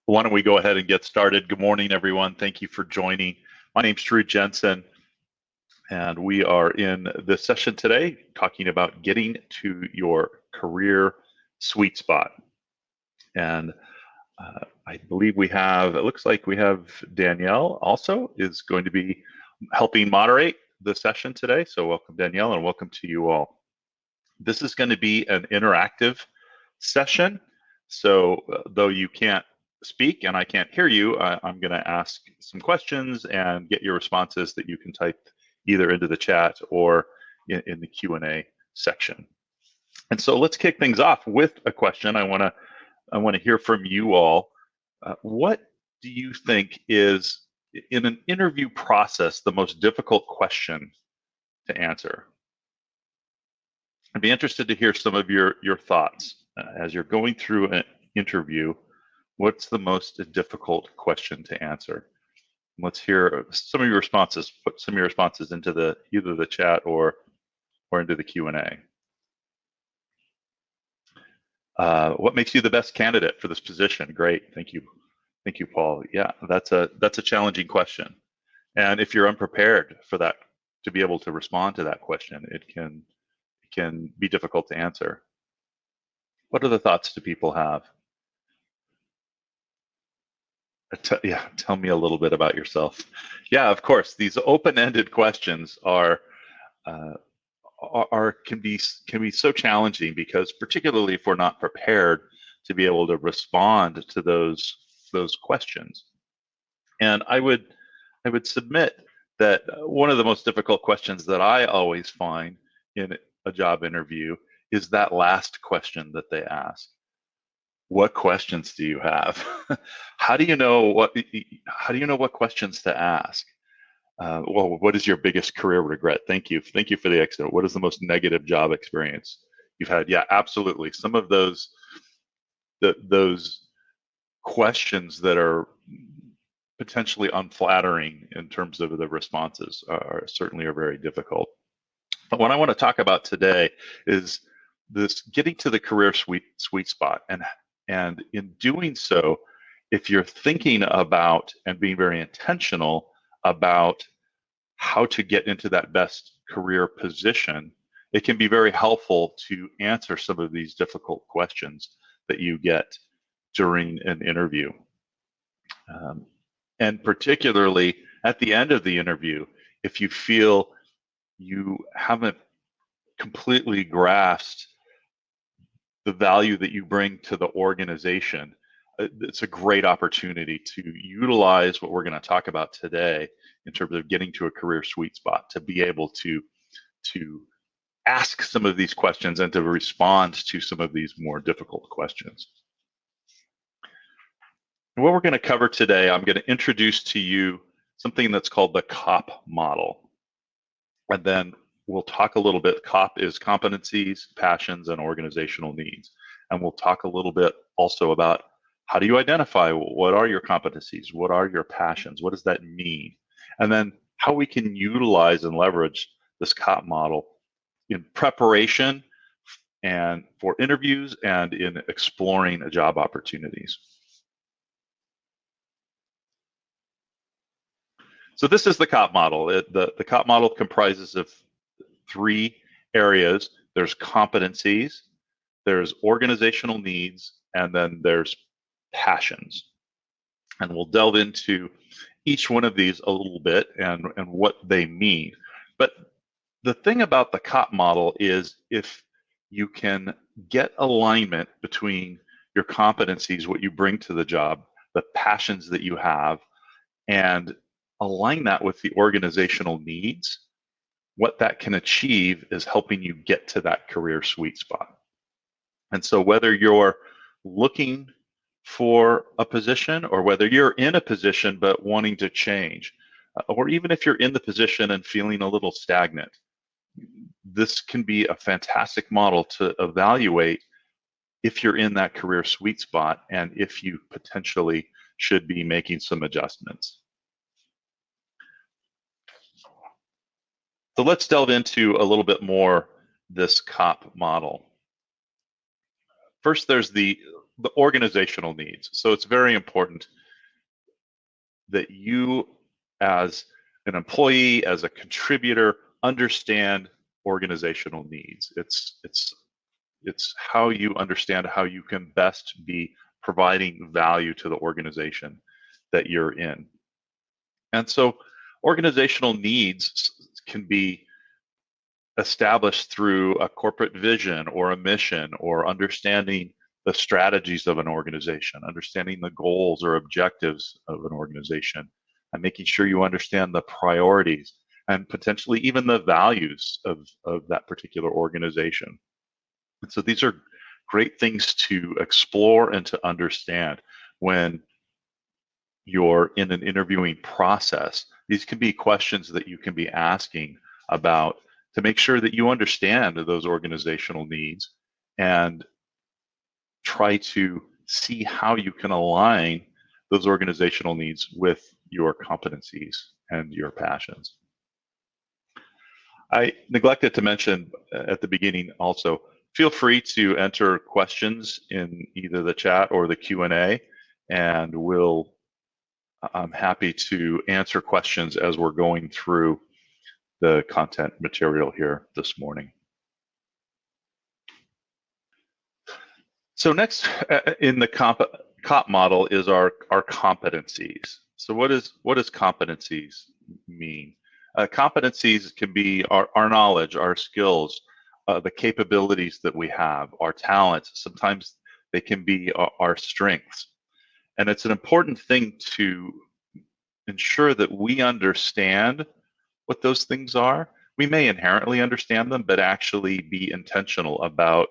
Why don't we go ahead and get started? Good morning, everyone. Thank you for joining. My name's Jensen, and we are in this session today talking about getting to your career sweet spot. And I believe it looks like we have Danielle also is going to be helping moderate the session today. So welcome, Danielle, and welcome to you all. This is going to be an interactive session. So though you can't speak and I can't hear you, I'm going to ask some questions and get your responses that you can type either into the chat or in the Q&A section. And so let's kick things off with a question. I want to hear from you all. What do you think is, in an interview process, the most difficult question to answer? I'd be interested to hear some of your thoughts as you're going through an interview. What's the most difficult question to answer? Let's hear some of your responses. Put some of your responses into either the chat or into the Q&A. What makes you the best candidate for this position? Great, thank you, Paul. Yeah, that's a challenging question, and if you're unprepared for that, to be able to respond to that question, it can be difficult to answer. What other thoughts do people have? Tell me a little bit about yourself. Yeah, of course. These open-ended questions can be so challenging, because particularly if we're not prepared to be able to respond to those questions. And I would submit that one of the most difficult questions that I always find in a job interview is that last question that they ask. What questions do you have? How do you know what questions to ask? Well, what is your biggest career regret? Thank you for the exit. What is the most negative job experience you've had? Yeah, absolutely. Some of those questions that are potentially unflattering in terms of the responses are certainly very difficult. But what I want to talk about today is this getting to the career sweet spot, and in doing so, if you're thinking about and being very intentional about how to get into that best career position, it can be very helpful to answer some of these difficult questions that you get during an interview. And particularly at the end of the interview, if you feel you haven't completely grasped the value that you bring to the organization, it's a great opportunity to utilize what we're going to talk about today in terms of getting to a career sweet spot, to be able to ask some of these questions and to respond to some of these more difficult questions. And what we're going to cover today, I'm going to introduce to you something that's called the COP model. And then we'll talk a little bit. COP is competencies, passions, and organizational needs. And we'll talk a little bit also about how do you identify what are your competencies, what are your passions, what does that mean? And then how we can utilize and leverage this COP model in preparation and for interviews and in exploring job opportunities. So this is the COP model. The COP model comprises of 3 areas. There's competencies, there's organizational needs, and then there's passions. And we'll delve into each one of these a little bit and what they mean. But the thing about the COP model is, if you can get alignment between your competencies, what you bring to the job, the passions that you have, and align that with the organizational needs, what that can achieve is helping you get to that career sweet spot. And so whether you're looking for a position, or whether you're in a position but wanting to change, or even if you're in the position and feeling a little stagnant, this can be a fantastic model to evaluate if you're in that career sweet spot and if you potentially should be making some adjustments. So let's delve into a little bit more this COP model. First, there's the the organizational needs. So it's very important that you, as an employee, as a contributor, understand organizational needs. It's how you understand how you can best be providing value to the organization that you're in. And so organizational needs can be established through a corporate vision or a mission, or understanding the strategies of an organization, understanding the goals or objectives of an organization, and making sure you understand the priorities and potentially even the values of that particular organization. And so these are great things to explore and to understand when you're in an interviewing process. These can be questions that you can be asking about to make sure that you understand those organizational needs and try to see how you can align those organizational needs with your competencies and your passions. I neglected to mention at the beginning also, feel free to enter questions in either the chat or the Q&A, and I'm happy to answer questions as we're going through the content material here this morning. So next in the COP model is our competencies. So what does competencies mean? Competencies can be our knowledge, our skills, the capabilities that we have, our talents. Sometimes they can be our strengths. And it's an important thing to ensure that we understand what those things are. We may inherently understand them, but actually be intentional about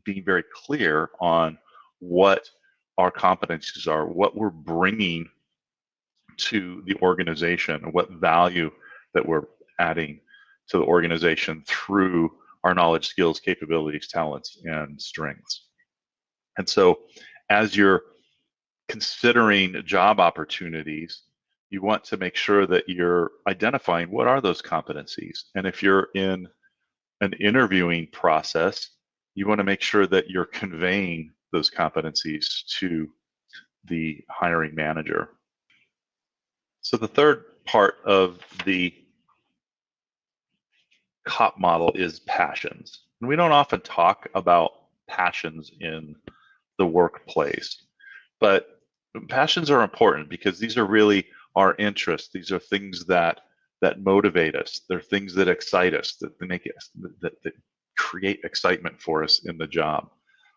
being very clear on what our competencies are, what we're bringing to the organization, what value that we're adding to the organization through our knowledge, skills, capabilities, talents, and strengths. And so as you're considering job opportunities, you want to make sure that you're identifying what are those competencies. And if you're in an interviewing process, you want to make sure that you're conveying those competencies to the hiring manager. So the third part of the COP model is passions. And we don't often talk about passions in the workplace, but passions are important because these are really our interests. These are things that motivate us. They're things that excite us, that make it, that create excitement for us in the job.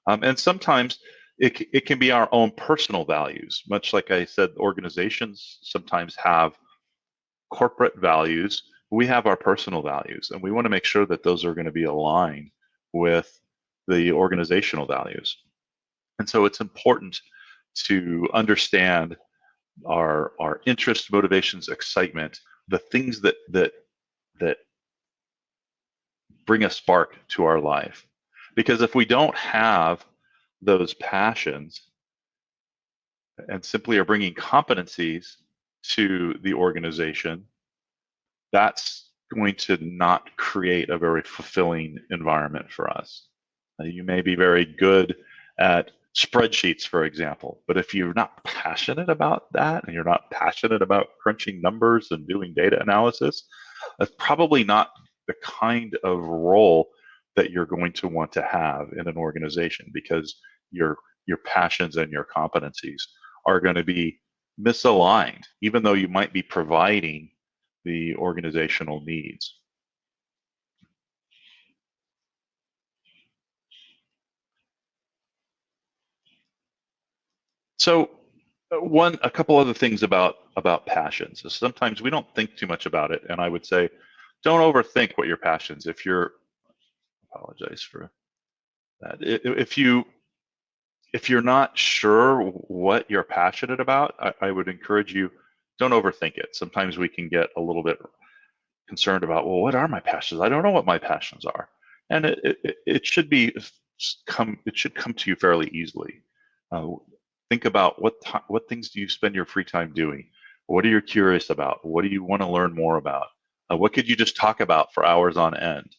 And sometimes it can be our own personal values. Much like I said, organizations sometimes have corporate values. We have our personal values, and we want to make sure that those are going to be aligned with the organizational values. And so it's important to understand our interests, motivations, excitement, the things that bring a spark to our life. Because if we don't have those passions and simply are bringing competencies to the organization, that's going to not create a very fulfilling environment for us. You may be very good at spreadsheets, for example, but if you're not passionate about that and you're not passionate about crunching numbers and doing data analysis, that's probably not the kind of role that you're going to want to have in an organization, because your passions and your competencies are going to be misaligned, even though you might be providing the organizational needs. So a couple other things about passions. Sometimes we don't think too much about it, and I would say don't overthink what your passions. Apologize for that. If you're not sure what you're passionate about, I would encourage you, don't overthink it. Sometimes we can get a little bit concerned about, well, what are my passions? I don't know what my passions are, and it should come to you fairly easily. Think about what things do you spend your free time doing? What are you curious about? What do you want to learn more about? What could you just talk about for hours on end?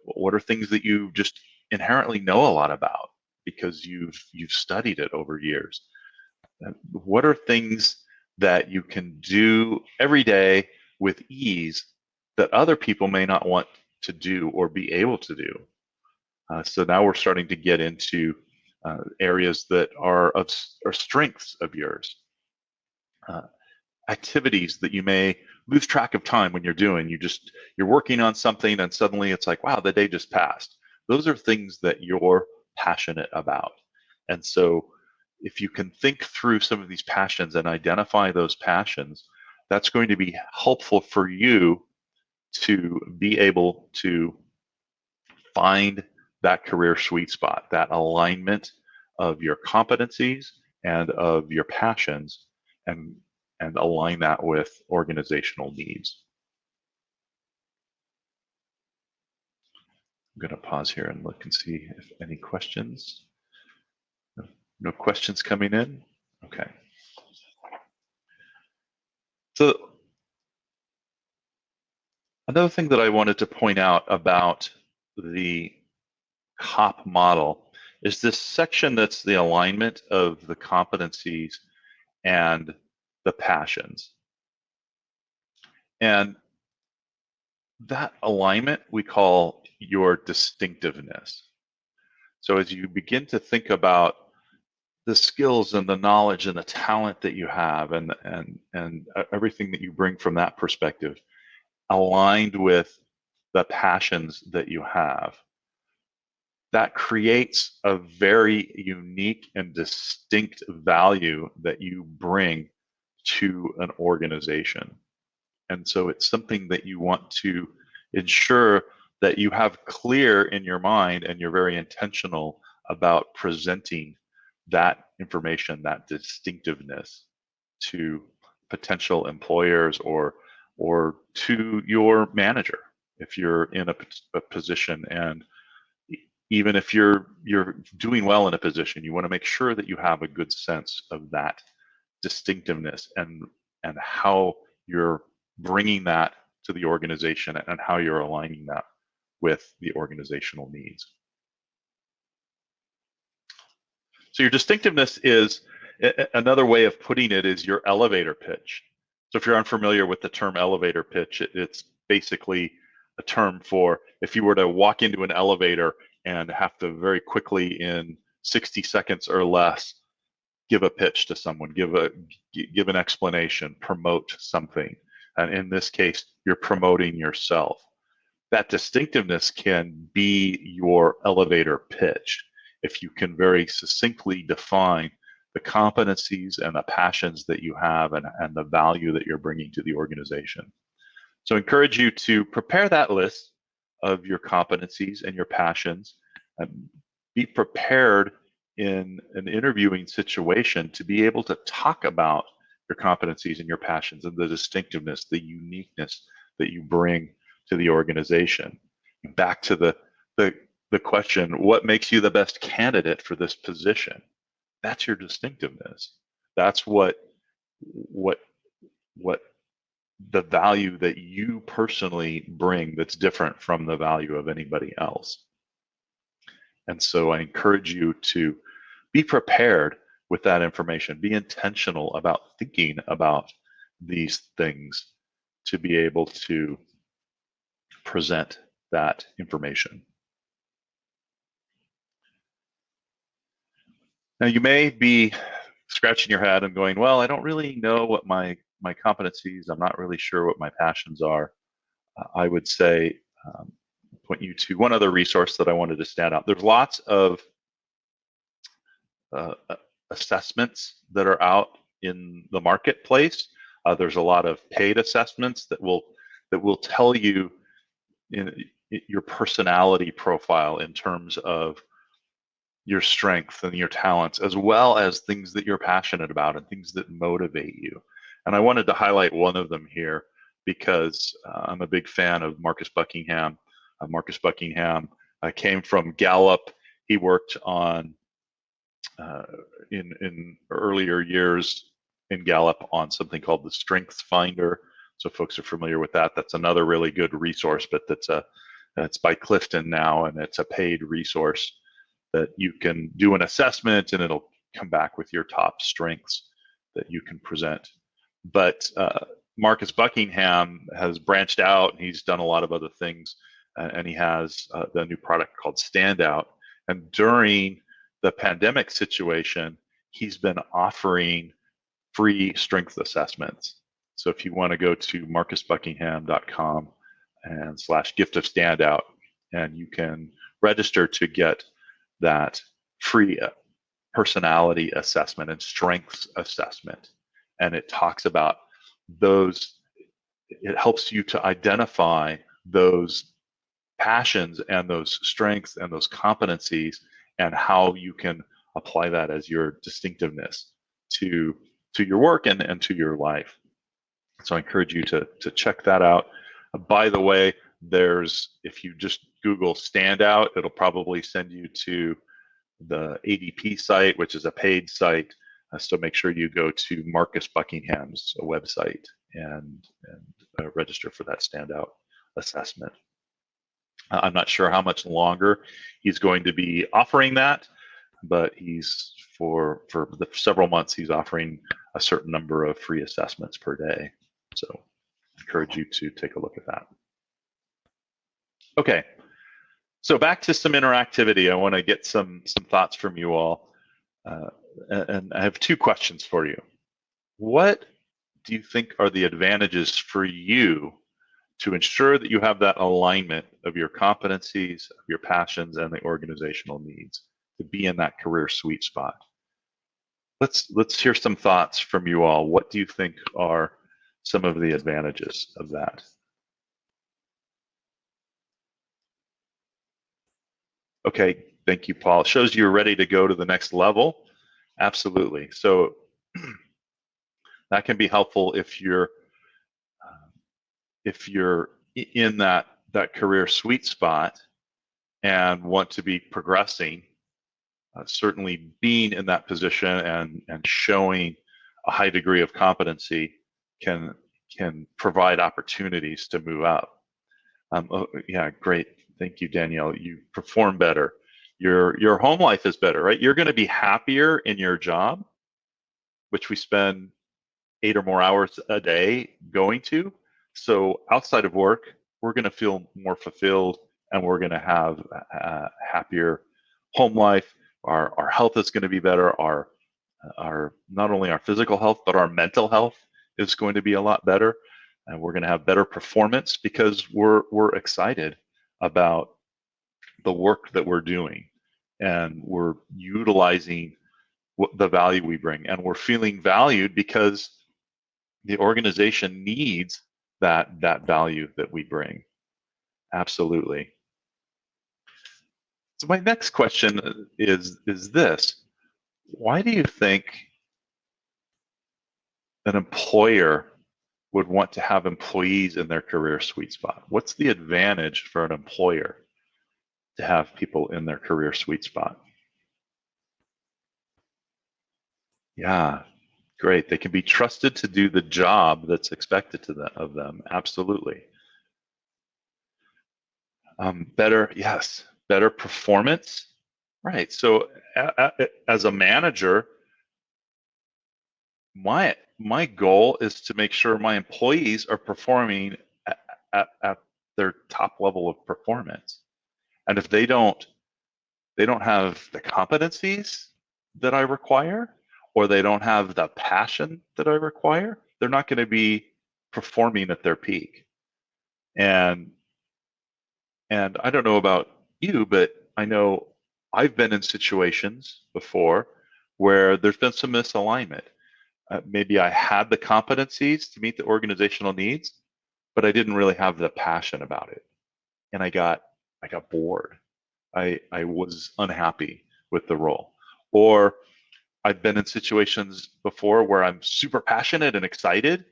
What are things that you just inherently know a lot about because you've studied it over years. What are things that you can do every day with ease that other people may not want to do or be able to do? So now we're starting to get into areas that are strengths of yours. Activities that you may lose track of time when you're doing. You're working on something and suddenly it's like, wow, the day just passed. Those are things that you're passionate about. And so if you can think through some of these passions and identify those passions, that's going to be helpful for you to be able to find that career sweet spot, that alignment of your competencies and of your passions, and align that with organizational needs. I'm going to pause here and look and see if any questions. No questions coming in? Okay. So another thing that I wanted to point out about the COP model is this section that's the alignment of the competencies and the passions. And that alignment we call your distinctiveness. So as you begin to think about the skills and the knowledge and the talent that you have and everything that you bring from that perspective, aligned with the passions that you have, that creates a very unique and distinct value that you bring to an organization. And so it's something that you want to ensure that you have clear in your mind, and you're very intentional about presenting that information, that distinctiveness, to potential employers or to your manager if you're in a position. And even if you're doing well in a position, you want to make sure that you have a good sense of that distinctiveness and how you're bringing that to the organization and how you're aligning that with the organizational needs. So your distinctiveness is, another way of putting it is your elevator pitch. So if you're unfamiliar with the term elevator pitch, it's basically a term for if you were to walk into an elevator and have to very quickly, in 60 seconds or less, give a pitch to someone, give an explanation, promote something. And in this case, you're promoting yourself. That distinctiveness can be your elevator pitch if you can very succinctly define the competencies and the passions that you have and the value that you're bringing to the organization. So I encourage you to prepare that list of your competencies and your passions, and be prepared in an interviewing situation to be able to talk about your competencies and your passions and the distinctiveness, the uniqueness that you bring to the organization. Back to the question, what makes you the best candidate for this position? That's your distinctiveness. That's what the value that you personally bring that's different from the value of anybody else. And so I encourage you to be prepared with that information. Be intentional about thinking about these things to be able to present that information. Now, you may be scratching your head and going, well, I don't really know what my competencies, I'm not really sure what my passions are. I would say, point you to one other resource that I wanted to stand out. There's lots of assessments that are out in the marketplace. There's a lot of paid assessments that will tell you your personality profile in terms of your strength and your talents, as well as things that you're passionate about and things that motivate you. And I wanted to highlight one of them here because I'm a big fan of Marcus Buckingham. Marcus Buckingham came from Gallup. He worked on in earlier years in Gallup on something called the Strengths Finder. So folks are familiar with that. That's another really good resource, but it's by Clifton now, and it's a paid resource. that you can do an assessment and it'll come back with your top strengths that you can present. But Marcus Buckingham has branched out. He's done a lot of other things, and he has the new product called Standout. And during the pandemic situation, he's been offering free strength assessments. So if you want to go to marcusbuckingham.com and /gift of standout, and you can register to get that free personality assessment and strengths assessment. And it talks about those, it helps you to identify those passions and those strengths and those competencies and how you can apply that as your distinctiveness to your work and to your life. So I encourage you to check that out. By the way, if you just Google Standout, it'll probably send you to the ADP site, which is a paid site. So make sure you go to Marcus Buckingham's website and register for that Standout assessment. I'm not sure how much longer he's going to be offering that, but he's for the several months he's offering a certain number of free assessments per day. So I encourage you to take a look at that. Okay, so back to some interactivity. I want to get some thoughts from you all, and I have two questions for you. What do you think are the advantages for you to ensure that you have that alignment of your competencies, of your passions, and the organizational needs to be in that career sweet spot? Let's hear some thoughts from you all. What do you think are some of the advantages of that? Okay, thank you, Paul. It shows you're ready to go to the next level. Absolutely. So that can be helpful if you're in that career sweet spot and want to be progressing. Certainly being in that position and showing a high degree of competency can provide opportunities to move up. Yeah, great. Thank you, Danielle. You perform better. Your home life is better, right? You're going to be happier in your job, which we spend 8 or more hours a day going to. So outside of work, we're going to feel more fulfilled, and we're going to have a happier home life. Our health is going to be better. Our not only our physical health, but our mental health is going to be a lot better, and we're going to have better performance because we're excited about the work that we're doing, and we're utilizing the value we bring, and we're feeling valued because the organization needs that value that we bring. Absolutely. So my next question is this: why do you think an employer would want to have employees in their career sweet spot? What's the advantage for an employer to have people in their career sweet spot? Yeah, great. They can be trusted to do the job that's expected of them. Absolutely. Yes, better performance. Right. So as a manager, my goal is to make sure my employees are performing at their top level of performance. And if they don't have the competencies that I require, or they don't have the passion that I require, they're not going to be performing at their peak. And I don't know about you, but I know I've been in situations before where there's been some misalignment. Maybe I had the competencies to meet the organizational needs, but I didn't really have the passion about it. And I got bored. I was unhappy with the role. Or I've been in situations before where I'm super passionate and excited,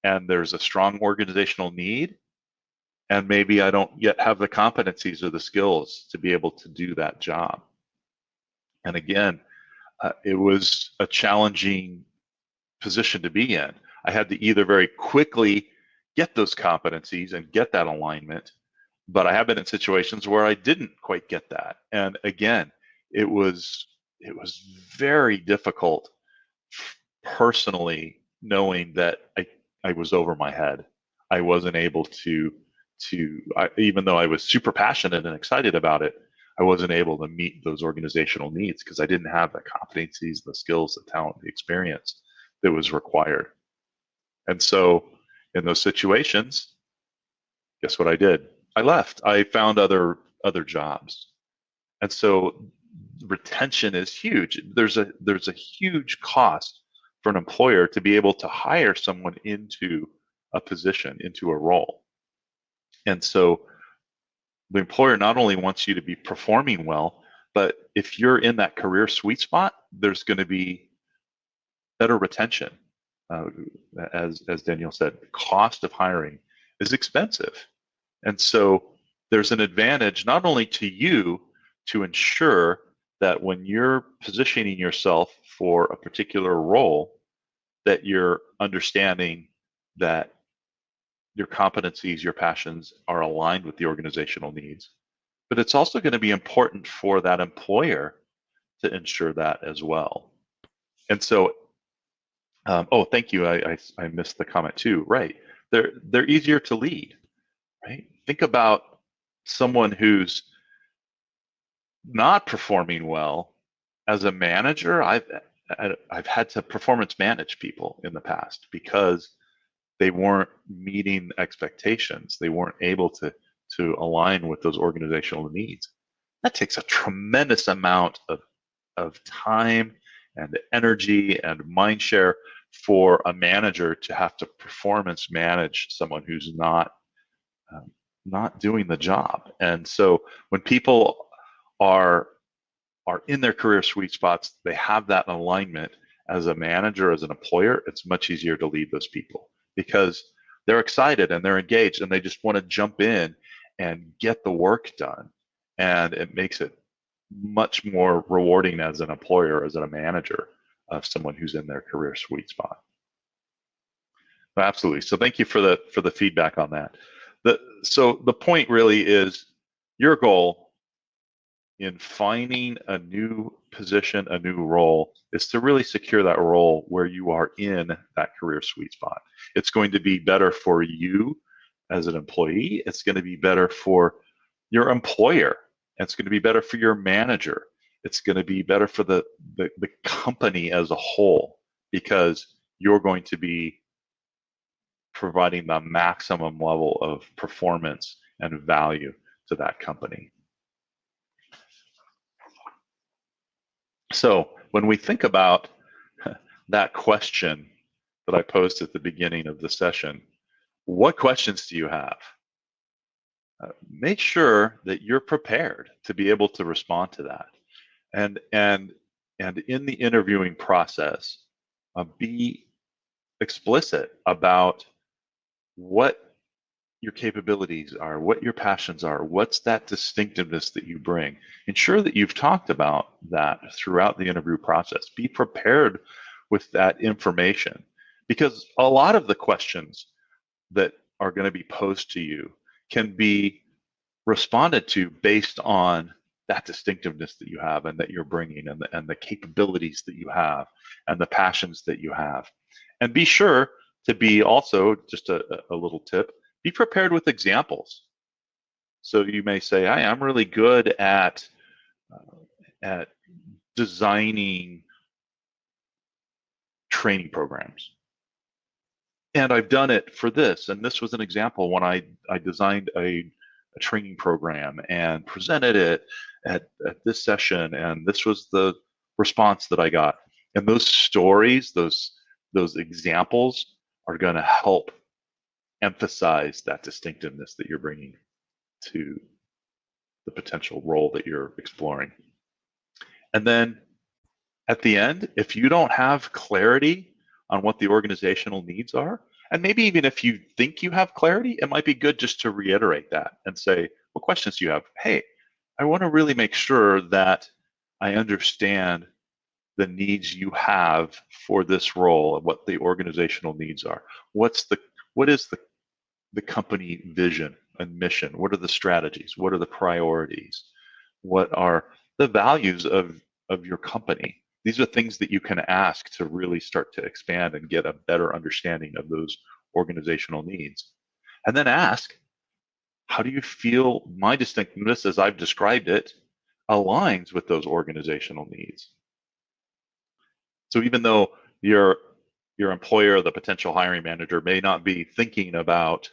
and there's a strong organizational need, and maybe I don't yet have the competencies or the skills to be able to do that job. And again, it was a challenging position to be in. I had to either very quickly get those competencies and get that alignment, but I have been in situations where I didn't quite get that. And again, it was very difficult personally, knowing that I was over my head. I wasn't able even though I was super passionate and excited about it, I wasn't able to meet those organizational needs because I didn't have the competencies, the skills, the talent, the experience that was required. And so in those situations, guess what I did? I left. I found other jobs. And so retention is huge. There's a huge cost for an employer to be able to hire someone into a position, into a role. And so the employer not only wants you to be performing well, but if you're in that career sweet spot, there's going to be better retention. As Danielle said, the cost of hiring is expensive. And so there's an advantage not only to you to ensure that when you're positioning yourself for a particular role, that you're understanding that your competencies, your passions are aligned with the organizational needs, but it's also going to be important for that employer to ensure that as well. And so, oh, thank you. I missed the comment too. Right. They're easier to lead, right? Think about someone who's not performing well as a manager. I've had to performance manage people in the past because they weren't meeting expectations. They weren't able to align with those organizational needs. That takes a tremendous amount of time and energy and mind share for a manager to have to performance manage someone who's not doing the job. And so when people are in their career sweet spots, they have that alignment as a manager, as an employer, it's much easier to lead those people because they're excited and they're engaged and they just want to jump in and get the work done. And it makes it much more rewarding as an employer, as a manager of someone who's in their career sweet spot. Absolutely. So thank you for the feedback on that. So the point really is your goal in finding a new position, a new role, is to really secure that role where you are in that career sweet spot. It's going to be better for you as an employee. It's going to be better for your employer. It's going to be better for your manager. It's going to be better for the company as a whole because you're going to be providing the maximum level of performance and value to that company. So when we think about that question that I posed at the beginning of the session, what questions do you have? Make sure that you're prepared to be able to respond to that. And in the interviewing process, be explicit about what your capabilities are, what your passions are, what's that distinctiveness that you bring. Ensure that you've talked about that throughout the interview process. Be prepared with that information because a lot of the questions that are going to be posed to you can be responded to based on that distinctiveness that you have and that you're bringing and the capabilities that you have and the passions that you have. And be sure to be also, just a little tip, be prepared with examples. So you may say, I'm really good at designing training programs. And I've done it for this. And this was an example when I designed a training program and presented it at this session. And this was the response that I got. And those stories, those examples are going to help emphasize that distinctiveness that you're bringing to the potential role that you're exploring. And then at the end, if you don't have clarity on what the organizational needs are, and maybe even if you think you have clarity, it might be good just to reiterate that and say, what questions do you have? Hey, I want to really make sure that I understand the needs you have for this role and what the organizational needs are. What is the company vision and mission? What are the strategies? What are the priorities? What are the values of your company? These are things that you can ask to really start to expand and get a better understanding of those organizational needs. And then ask, how do you feel my distinctiveness, as I've described it, aligns with those organizational needs? So even though your employer or the potential hiring manager may not be thinking about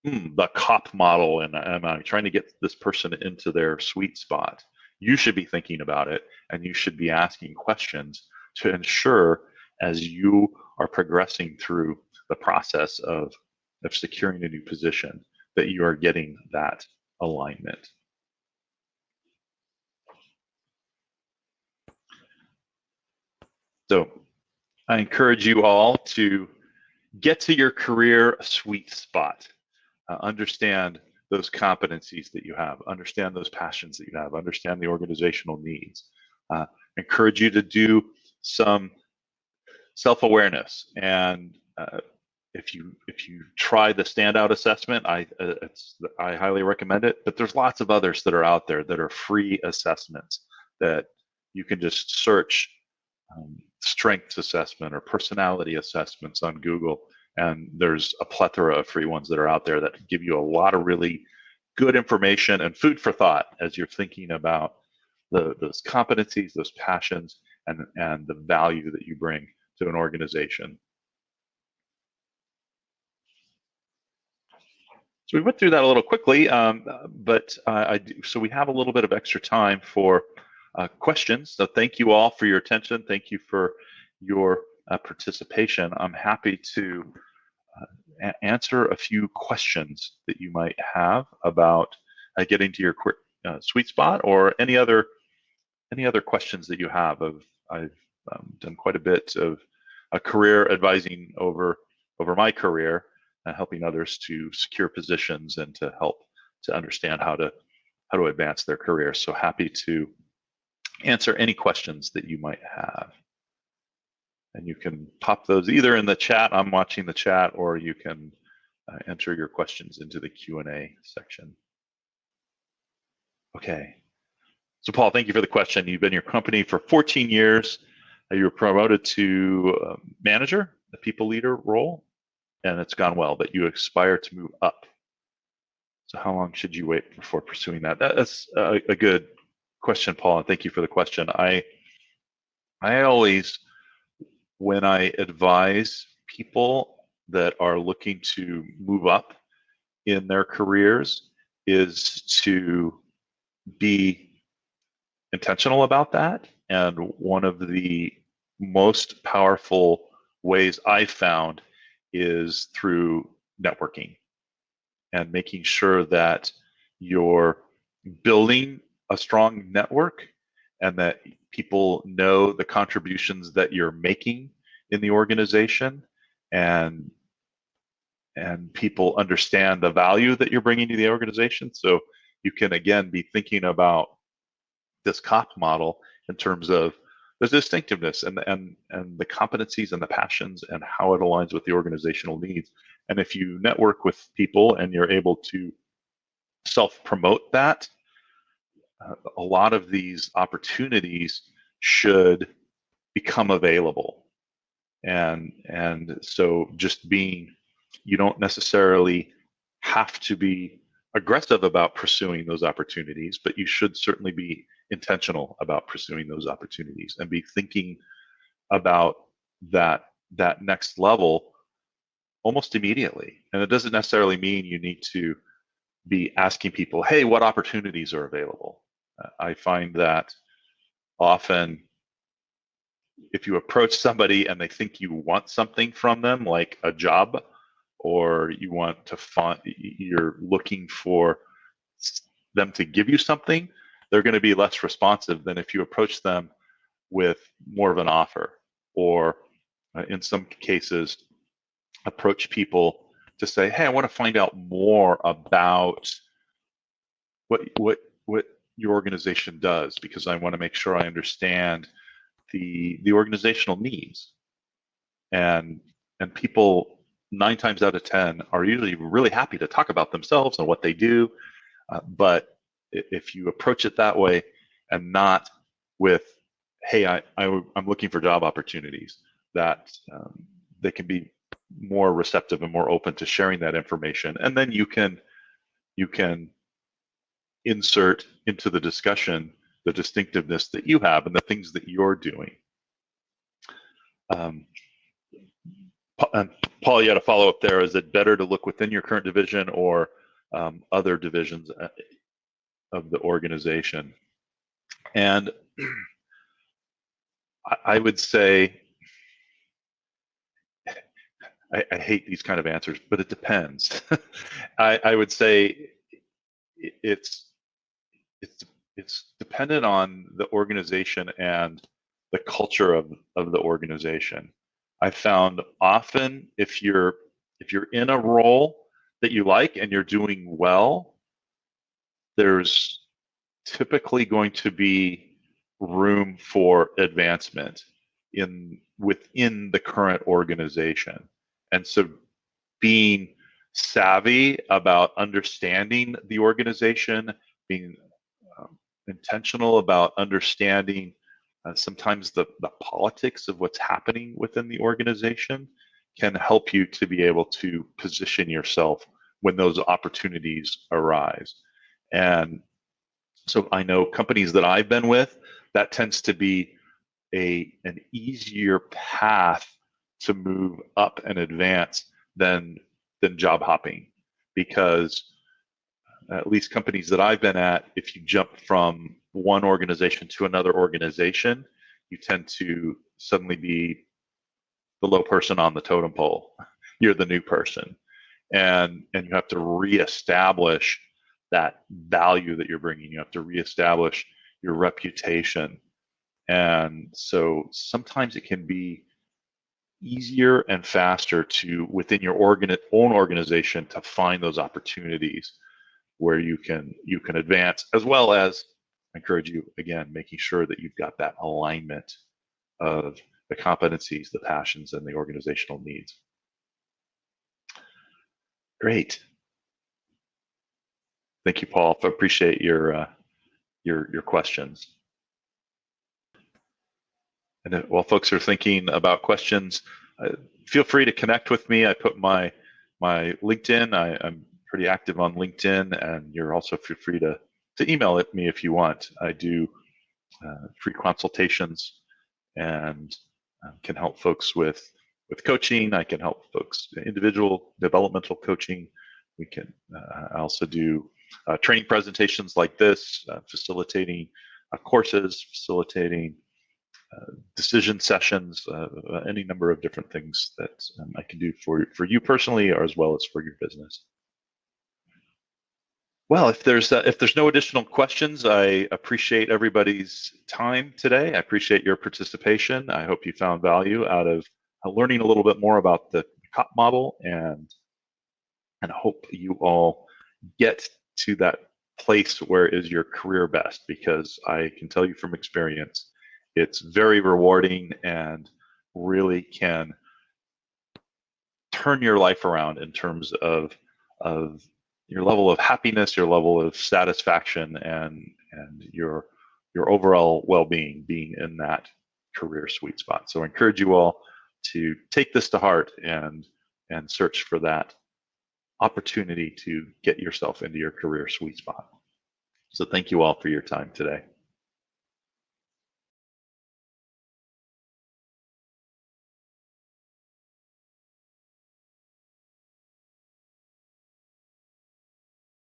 the COP model and am I trying to get this person into their sweet spot, you should be thinking about it, and you should be asking questions to ensure, as you are progressing through the process of securing a new position, that you are getting that alignment. So I encourage you all to get to your career sweet spot. Understand those competencies that you have, understand those passions that you have, understand the organizational needs. Encourage you to do some self-awareness, and if you try the standout assessment, I highly recommend it. But there's lots of others that are out there that are free assessments that you can just search, strengths assessment or personality assessments on Google, and there's a plethora of free ones that are out there that give you a lot of really good information and food for thought as you're thinking about those competencies, those passions, and the value that you bring to an organization. So we went through that a little quickly, but so we have a little bit of extra time for questions. So thank you all for your attention. Thank you for your participation. I'm happy to answer a few questions that you might have about getting to your sweet spot, or any other questions that you have. I've done quite a bit of career advising over my career, helping others to secure positions and to help to understand how to advance their career. So happy to answer any questions that you might have. And you can pop those either in the chat, I'm watching the chat, or you can enter your questions into the Q&A section. Okay. So Paul, thank you for the question. You've been in your company for 14 years. You were promoted to manager, the people leader role, and it's gone well, but you aspire to move up. So how long should you wait before pursuing that? That's a good question, Paul, and thank you for the question. I always, when I advise people that are looking to move up in their careers, is to be intentional about that. And one of the most powerful ways I've found is through networking and making sure that you're building a strong network and that people know the contributions that you're making in the organization, and people understand the value that you're bringing to the organization. So you can, again, be thinking about this COP model in terms of the distinctiveness and the competencies and the passions and how it aligns with the organizational needs. And if you network with people and you're able to self-promote that, a lot of these opportunities should become available. And so just being, you don't necessarily have to be aggressive about pursuing those opportunities, but you should certainly be intentional about pursuing those opportunities and be thinking about that next level almost immediately. And it doesn't necessarily mean you need to be asking people, hey, what opportunities are available? I find that often if you approach somebody and they think you want something from them, like a job, or you want to you're looking for them to give you something, they're going to be less responsive than if you approach them with more of an offer, or in some cases, approach people to say, hey, I want to find out more about what your organization does, because I want to make sure I understand the organizational needs. And people 9 times out of 10 are usually really happy to talk about themselves and what they do. But if you approach it that way, and not with, hey, I'm looking for job opportunities. That they can be more receptive and more open to sharing that information, and then you can insert into the discussion the distinctiveness that you have and the things that you're doing. And Paul, you had a follow up there. Is it better to look within your current division or other divisions of the organization? And I would say, I hate these kind of answers, but it depends. I would say it's dependent on the organization and the culture of the organization. I found often if you're in a role that you like and you're doing well, there's typically going to be room for advancement within the current organization. And so being savvy about understanding the organization, being intentional about understanding sometimes the politics of what's happening within the organization can help you to be able to position yourself when those opportunities arise. And so I know companies that I've been with, that tends to be an easier path to move up and advance than job hopping, because at least companies that I've been at, if you jump from one organization to another organization, you tend to suddenly be the low person on the totem pole. You're the new person, and you have to reestablish that value that you're bringing. You have to reestablish your reputation. And so sometimes it can be easier and faster to, within your own organization, to find those opportunities where you can advance, as well as, I encourage you, again, making sure that you've got that alignment of the competencies, the passions, and the organizational needs. Great. Thank you, Paul. I appreciate your questions. And while folks are thinking about questions, feel free to connect with me. I put my LinkedIn. I'm pretty active on LinkedIn, and you're also feel free to email at me if you want. I do free consultations and can help folks with coaching. I can help folks individual developmental coaching. We can I also do training presentations like this, facilitating courses, facilitating decision sessions, any number of different things that I can do for you personally, or as well as for your business. Well, if there's no additional questions, I appreciate everybody's time today. I appreciate your participation. I hope you found value out of learning a little bit more about the COP model, and I hope you all get to that place where is your career best, because I can tell you from experience, it's very rewarding and really can turn your life around in terms of your level of happiness, your level of satisfaction, and your overall well-being, being in that career sweet spot. So I encourage you all to take this to heart and search for that opportunity to get yourself into your career sweet spot. So thank you all for your time today.